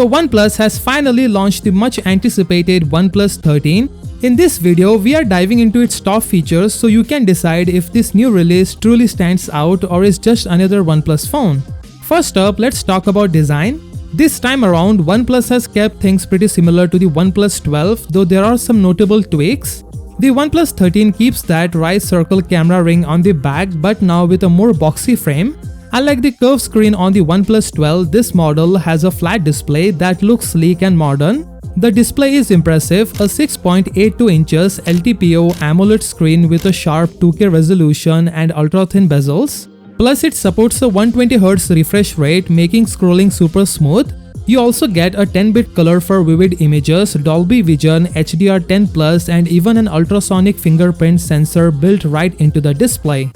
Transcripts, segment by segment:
So OnePlus has finally launched the much anticipated OnePlus 13. In this video, we are diving into its top features so you can decide if this new release truly stands out or is just another OnePlus phone. First up, let's talk about design. This time around, OnePlus has kept things pretty similar to the OnePlus 12, though there are some notable tweaks. The OnePlus 13 keeps that right circle camera ring on the back but now with a more boxy frame. Unlike the curved screen on the OnePlus 12, this model has a flat display that looks sleek and modern. The display is impressive, a 6.82 inches LTPO AMOLED screen with a sharp 2K resolution and ultra-thin bezels. Plus it supports a 120Hz refresh rate, making scrolling super smooth. You also get a 10-bit color for vivid images, Dolby Vision, HDR10+, and even an ultrasonic fingerprint sensor built right into the display.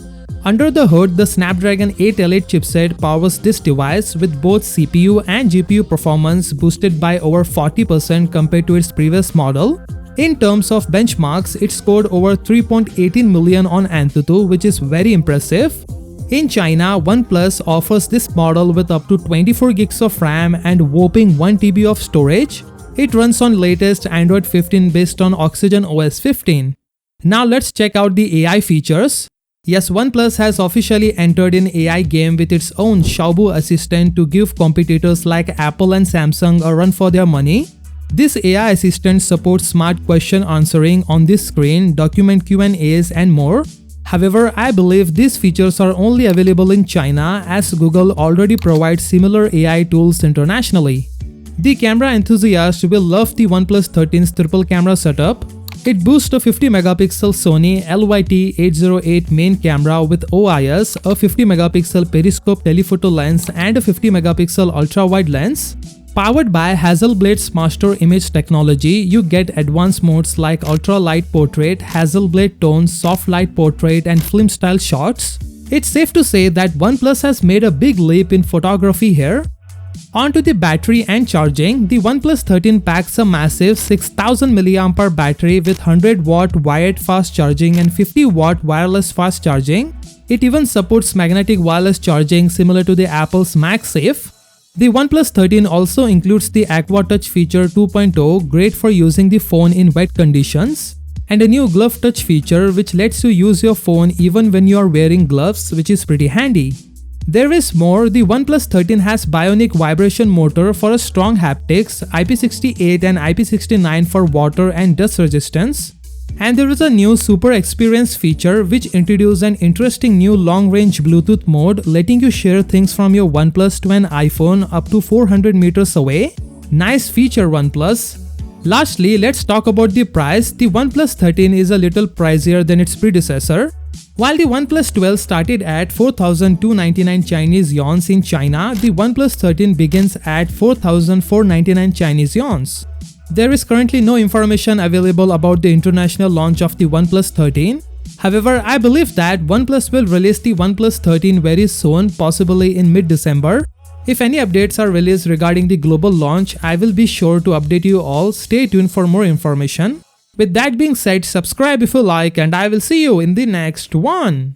Under the hood, the Snapdragon 8 Elite chipset powers this device with both CPU and GPU performance boosted by over 40% compared to its previous model. In terms of benchmarks, it scored over 3.18 million on Antutu, which is very impressive. In China, OnePlus offers this model with up to 24 gigs of RAM and whopping 1 TB of storage. It runs on latest Android 15 based on Oxygen OS 15. Now let's check out the AI features. Yes, OnePlus has officially entered in AI game with its own Xiaobu Assistant to give competitors like Apple and Samsung a run for their money. This AI assistant supports smart question answering on this screen, document Q&As and more. However, I believe these features are only available in China as Google already provides similar AI tools internationally. The camera enthusiast will love the OnePlus 13's triple camera setup. It boasts a 50-megapixel Sony LYT-808 main camera with OIS, a 50-megapixel periscope telephoto lens and a 50-megapixel ultra-wide lens. Powered by Hasselblad's master image technology, you get advanced modes like ultra-light portrait, Hasselblad tones, soft light portrait and film-style shots. It's safe to say that OnePlus has made a big leap in photography here. Onto the battery and charging, the OnePlus 13 packs a massive 6000 mAh battery with 100-watt wired fast charging and 50-watt wireless fast charging. It even supports magnetic wireless charging similar to the Apple's MagSafe. The OnePlus 13 also includes the Aqua Touch feature 2.0, great for using the phone in wet conditions, and a new Glove Touch feature which lets you use your phone even when you are wearing gloves, which is pretty handy. There is more. The OnePlus 13 has bionic vibration motor for a strong haptics, IP68 and IP69 for water and dust resistance. And there is a new Super Experience feature which introduces an interesting new long-range Bluetooth mode letting you share things from your OnePlus to an iPhone up to 400 meters away. Nice feature, OnePlus. Lastly, let's talk about the price. The OnePlus 13 is a little pricier than its predecessor. While the OnePlus 12 started at 4,299 Chinese yuan in China, the OnePlus 13 begins at 4,499 Chinese yuan. There is currently no information available about the international launch of the OnePlus 13. However, I believe that OnePlus will release the OnePlus 13 very soon, possibly in mid-December. If any updates are released regarding the global launch, I will be sure to update you all. Stay tuned for more information. With that being said, subscribe if you like and I will see you in the next one.